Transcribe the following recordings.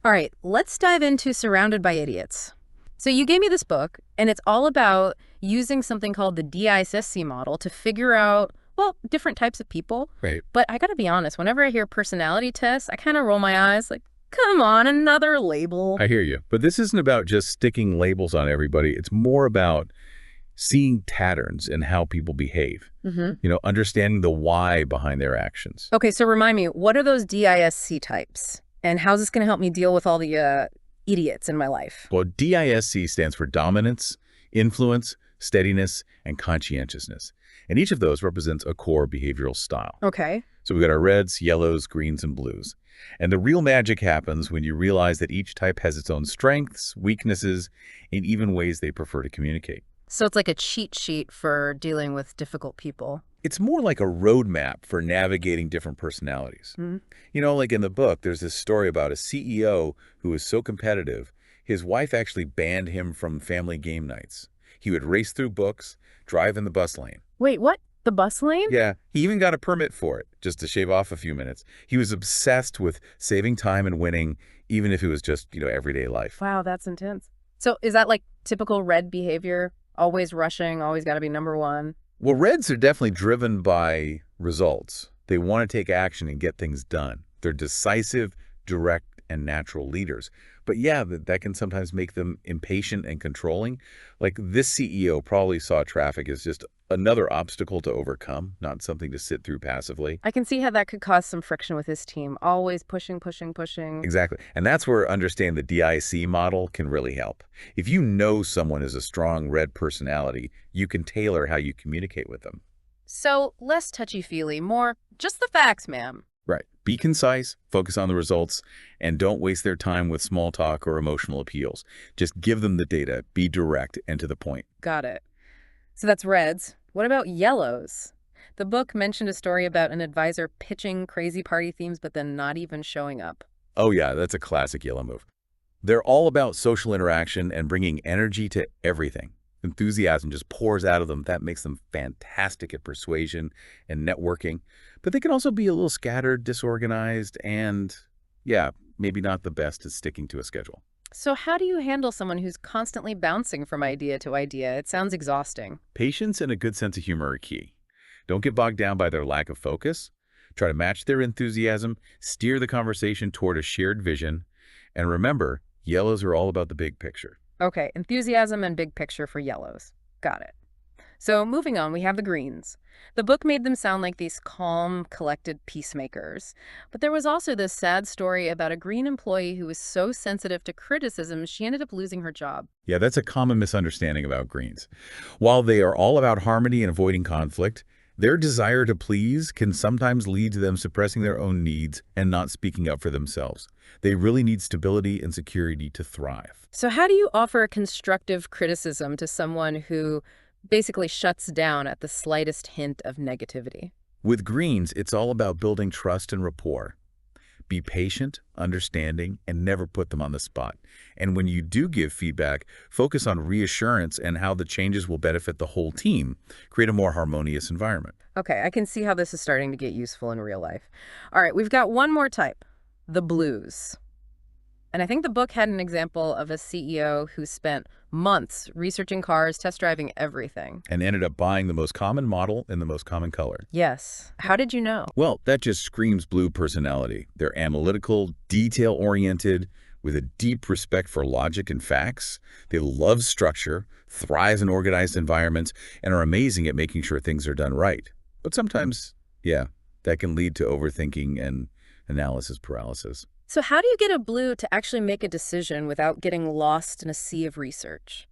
All right, let's dive into Surrounded by Idiots. So you gave me this book, and it's all about using something called the DISC model to figure out, well, different types of people. Right. But I gotta be honest, whenever I hear personality tests, I kind of roll my eyes like, come on, another label. I hear you. But this isn't about just sticking labels on everybody. It's more about seeing patterns in how people behave, understanding the why behind their actions. Okay, so remind me, what are those DISC types? And how's this gonna help me deal with all the idiots in my life? Well, DISC stands for dominance, influence, steadiness, and conscientiousness. And each of those represents a core behavioral style. Okay. So we've got our reds, yellows, greens, and blues. And the real magic happens when you realize that each type has its own strengths, weaknesses, and even ways they prefer to communicate. So it's like a cheat sheet for dealing with difficult people. It's more like a roadmap for navigating different personalities. Mhm. Like in the book, there's this story about a CEO who was so competitive, his wife actually banned him from family game nights. He would race through books, drive in the bus lane. Wait, what? The bus lane? Yeah, he even got a permit for it, just to shave off a few minutes. He was obsessed with saving time and winning, even if it was just, everyday life. Wow, that's intense. So is that like typical red behavior? Always rushing, always got to be number one? Well, Reds are definitely driven by results. They want to take action and get things done. They're decisive, direct, and natural leaders. But yeah, that can sometimes make them impatient and controlling. Like this CEO probably saw traffic as just another obstacle to overcome, not something to sit through passively. I can see how that could cause some friction with his team. Always pushing, pushing, pushing. Exactly. And that's where understanding the DIC model can really help. If you know someone is a strong red personality, you can tailor how you communicate with them. So less touchy-feely, more just the facts, ma'am. Right. Be concise, focus on the results, and don't waste their time with small talk or emotional appeals. Just give them the data, be direct and to the point. Got it. So that's reds. What about yellows? The book mentioned a story about an advisor pitching crazy party themes but then not even showing up. Oh yeah, that's a classic yellow move. They're all about social interaction and bringing energy to everything. Enthusiasm just pours out of them. That makes them fantastic at persuasion and networking. But they can also be a little scattered, disorganized, and yeah, maybe not the best at sticking to a schedule. So how do you handle someone who's constantly bouncing from idea to idea? It sounds exhausting. Patience and a good sense of humor are key. Don't get bogged down by their lack of focus. Try to match their enthusiasm, steer the conversation toward a shared vision, and remember, yellows are all about the big picture. Okay, enthusiasm and big picture for yellows. Got it. So moving on, we have the greens. The book made them sound like these calm, collected peacemakers. But there was also this sad story about a green employee who was so sensitive to criticism, she ended up losing her job. Yeah, that's a common misunderstanding about greens. While they are all about harmony and avoiding conflict, their desire to please can sometimes lead to them suppressing their own needs and not speaking up for themselves. They really need stability and security to thrive. So how do you offer constructive criticism to someone who basically shuts down at the slightest hint of negativity? With greens, it's all about building trust and rapport. Be patient, understanding, and never put them on the spot. And when you do give feedback, focus on reassurance and how the changes will benefit the whole team. Create a more harmonious environment. Okay, I can see how this is starting to get useful in real life. All right, we've got one more type, the blues. And I think the book had an example of a CEO who spent months researching cars, test driving everything. And ended up buying the most common model in the most common color. Yes. How did you know? Well, that just screams blue personality. They're analytical, detail-oriented, with a deep respect for logic and facts. They love structure, thrive in organized environments, and are amazing at making sure things are done right. But sometimes, yeah, that can lead to overthinking and analysis paralysis. So how do you get a blue to actually make a decision without getting lost in a sea of research?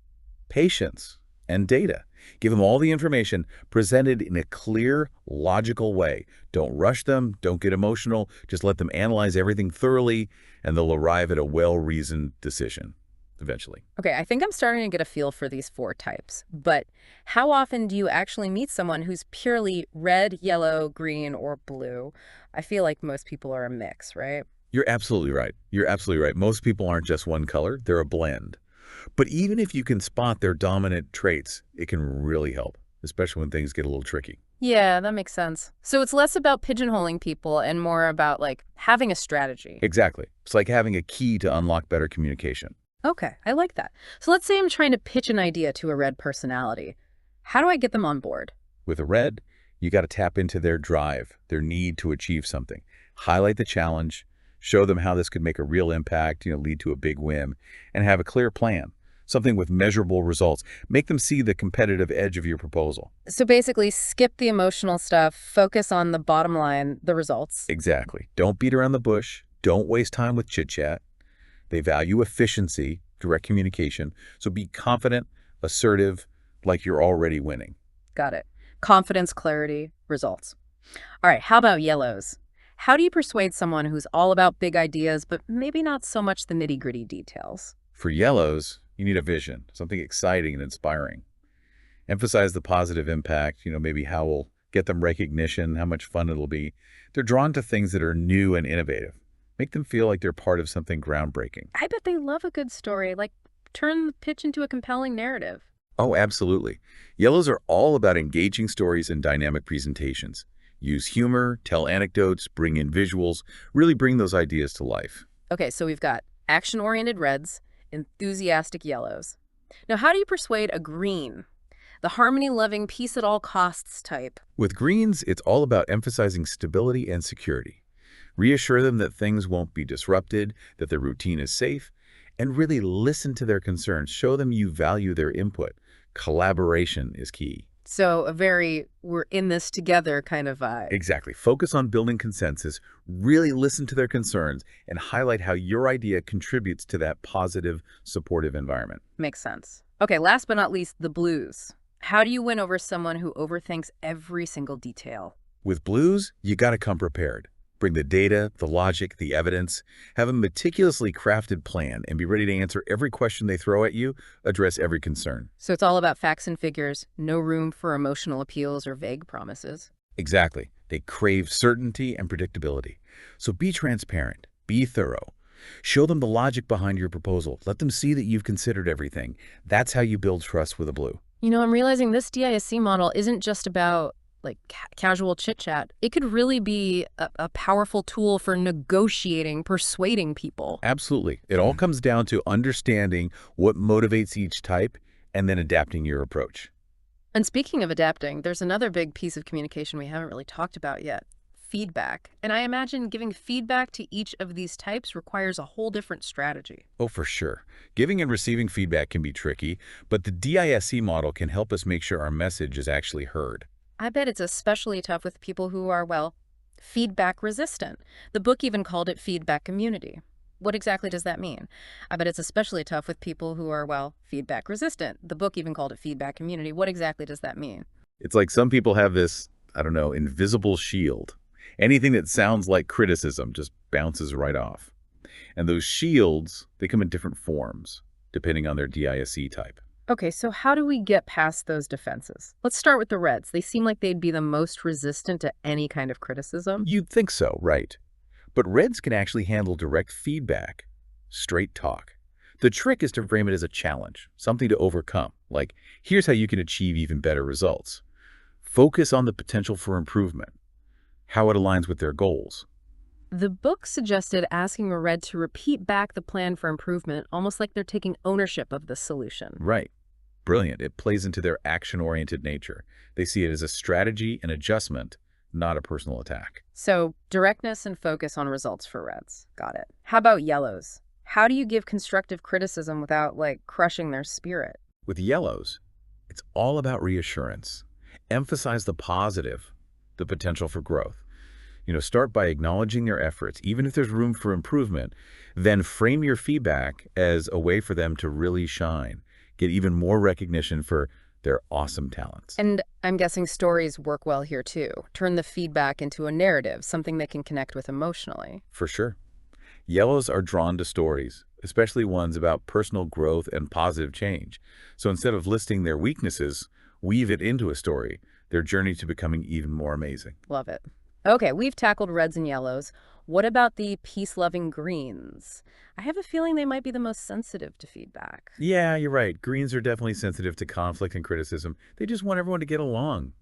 Patience and data. Give them all the information presented in a clear, logical way. Don't rush them. Don't get emotional. Just let them analyze everything thoroughly, and they'll arrive at a well-reasoned decision eventually. Okay, I think I'm starting to get a feel for these four types. But how often do you actually meet someone who's purely red, yellow, green, or blue? I feel like most people are a mix, right? You're absolutely right. You're absolutely right. Most people aren't just one color. They're a blend. But even if you can spot their dominant traits, it can really help. especially when things get a little tricky. Yeah, that makes sense. So it's less about pigeonholing people and more about, like, having a strategy. Exactly. It's like having a key to unlock better communication. Okay, I like that. So let's say I'm trying to pitch an idea to a red personality. How do I get them on board? With a red, you got to tap into their drive, their need to achieve something. Highlight the challenge, show them how this could make a real impact, lead to a big win, and have a clear plan, something with measurable results. Make them see the competitive edge of your proposal. So basically, skip the emotional stuff, focus on the bottom line, the results. Exactly. Don't beat around the bush. Don't waste time with chit-chat. They value efficiency, direct communication, so be confident, assertive, like you're already winning. Got it. Confidence, clarity, results. All right, how about yellows? How do you persuade someone who's all about big ideas, but maybe not so much the nitty-gritty details? For yellows, you need a vision, something exciting and inspiring. Emphasize the positive impact, maybe how we'll get them recognition, how much fun it'll be. They're drawn to things that are new and innovative. Make them feel like they're part of something groundbreaking. I bet they love a good story, like turn the pitch into a compelling narrative. Oh, absolutely. Yellows are all about engaging stories and dynamic presentations. Use humor, tell anecdotes, bring in visuals, really bring those ideas to life. Okay, so we've got action-oriented reds, enthusiastic yellows. Now, how do you persuade a green? The harmony-loving, peace-at-all-costs type. With greens, it's all about emphasizing stability and security. Reassure them that things won't be disrupted, that their routine is safe, and really listen to their concerns. Show them you value their input. Collaboration is key. So a very we're in this together kind of vibe. Exactly. Focus on building consensus, really listen to their concerns, and highlight how your idea contributes to that positive, supportive environment. Makes sense. Okay, last but not least, the blues. How do you win over someone who overthinks every single detail? With blues, you got to come prepared. Bring the data, the logic, the evidence, have a meticulously crafted plan, and be ready to answer every question they throw at you, address every concern. So it's all about facts and figures, no room for emotional appeals or vague promises. Exactly. They crave certainty and predictability. So be transparent, be thorough. Show them the logic behind your proposal. Let them see that you've considered everything. That's how you build trust with a blue. I'm realizing this DISC model isn't just about casual chit-chat. It could really be a powerful tool for negotiating, persuading people. Absolutely. It all comes down to understanding what motivates each type and then adapting your approach. And speaking of adapting, there's another big piece of communication we haven't really talked about yet. Feedback. And I imagine giving feedback to each of these types requires a whole different strategy. Oh, for sure. Giving and receiving feedback can be tricky, but the DISC model can help us make sure our message is actually heard. I bet it's especially tough with people who are, well, feedback resistant. The book even called it feedback immunity. What exactly does that mean? I bet it's especially tough with people who are, well, feedback resistant. The book even called it feedback immunity. What exactly does that mean? It's like some people have this, invisible shield. Anything that sounds like criticism just bounces right off. And those shields, they come in different forms, depending on their DISC type. Okay, so how do we get past those defenses? Let's start with the reds. They seem like they'd be the most resistant to any kind of criticism. You'd think so, right? But reds can actually handle direct feedback, straight talk. The trick is to frame it as a challenge, something to overcome, like, here's how you can achieve even better results. Focus on the potential for improvement, how it aligns with their goals. The book suggested asking a red to repeat back the plan for improvement, almost like they're taking ownership of the solution. Right. Brilliant. It plays into their action-oriented nature. They see it as a strategy and adjustment, not a personal attack. So directness and focus on results for reds. Got it. How about yellows? How do you give constructive criticism without, crushing their spirit? With yellows, it's all about reassurance. Emphasize the positive, the potential for growth. Start by acknowledging their efforts, even if there's room for improvement. Then frame your feedback as a way for them to really shine, get even more recognition for their awesome talents. And I'm guessing stories work well here too. Turn the feedback into a narrative, something they can connect with emotionally. For sure. Yellows are drawn to stories, especially ones about personal growth and positive change. So instead of listing their weaknesses, weave it into a story, their journey to becoming even more amazing. Love it. Okay, we've tackled reds and yellows. What about the peace-loving greens? I have a feeling they might be the most sensitive to feedback. Yeah, you're right. Greens are definitely sensitive to conflict and criticism. They just want everyone to get along,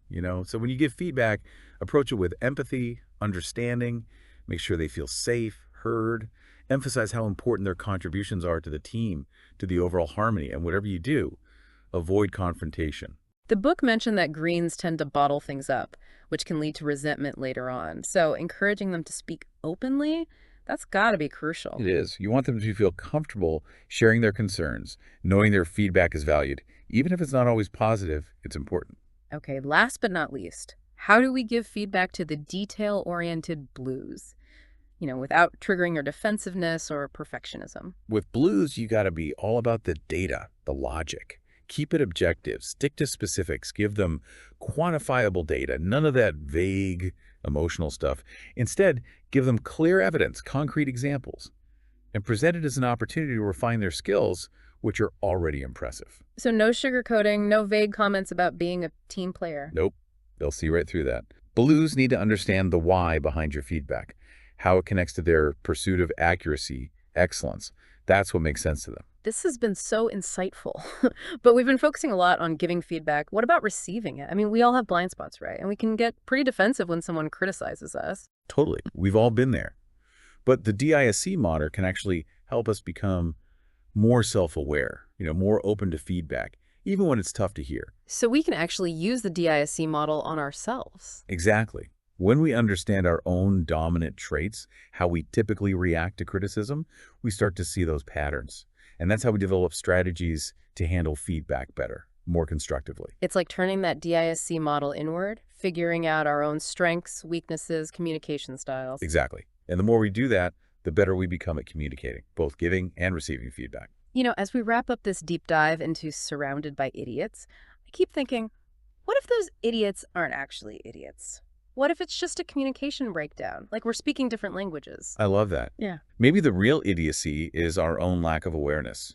So when you give feedback, approach it with empathy, understanding, make sure they feel safe, heard, emphasize how important their contributions are to the team, to the overall harmony, and whatever you do, avoid confrontation. The book mentioned that greens tend to bottle things up, which can lead to resentment later on. So encouraging them to speak openly, that's got to be It crucial. is. You want them to feel comfortable sharing their concerns, knowing their feedback is valued. Even if it's not always positive, it's important. Okay, last but not least, how do we give feedback to the detail-oriented blues? Without triggering your defensiveness or perfectionism. With blues, you got to be all about the data, the logic. Keep it objective, stick to specifics, give them quantifiable data, none of that vague emotional stuff. Instead, give them clear evidence, concrete examples, and present it as an opportunity to refine their skills, which are already impressive. So no sugarcoating, no vague comments about being a team player. Nope, they'll see right through that. Blues need to understand the why behind your feedback, how it connects to their pursuit of accuracy, excellence. That's what makes sense to them. This has been so insightful, but we've been focusing a lot on giving feedback. What about receiving it? I mean, we all have blind spots, right? And we can get pretty defensive when someone criticizes us. Totally. We've all been there. But the DISC model can actually help us become more self-aware, more open to feedback, even when it's tough to hear. So we can actually use the DISC model on ourselves. Exactly. When we understand our own dominant traits, how we typically react to criticism, we start to see those patterns. And that's how we develop strategies to handle feedback better, more constructively. It's like turning that DISC model inward, figuring out our own strengths, weaknesses, communication styles. Exactly. And the more we do that, the better we become at communicating, both giving and receiving feedback. As we wrap up this deep dive into Surrounded by Idiots, I keep thinking, what if those idiots aren't actually idiots? What if it's just a communication breakdown, like we're speaking different languages? I love that. Yeah. Maybe the real idiocy is our own lack of awareness,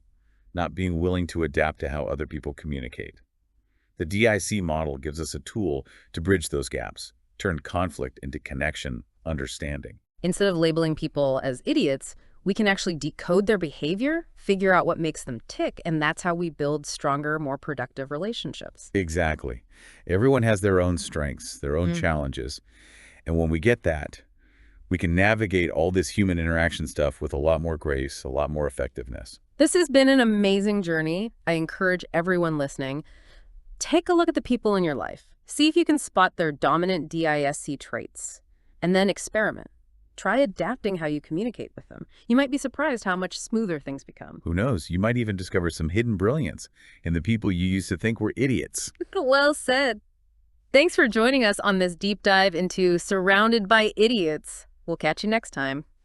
not being willing to adapt to how other people communicate. The DIC model gives us a tool to bridge those gaps, turn conflict into connection, understanding. Instead of labeling people as idiots, we can actually decode their behavior, figure out what makes them tick, and that's how we build stronger, more productive relationships. Exactly. Everyone has their own strengths, their own challenges. And when we get that, we can navigate all this human interaction stuff with a lot more grace, a lot more effectiveness. This has been an amazing journey. I encourage everyone listening, take a look at the people in your life. See if you can spot their dominant DISC traits, and then experiment. Try adapting how you communicate with them. You might be surprised how much smoother things become. Who knows? You might even discover some hidden brilliance in the people you used to think were idiots. Well said. Thanks for joining us on this deep dive into Surrounded by Idiots. We'll catch you next time.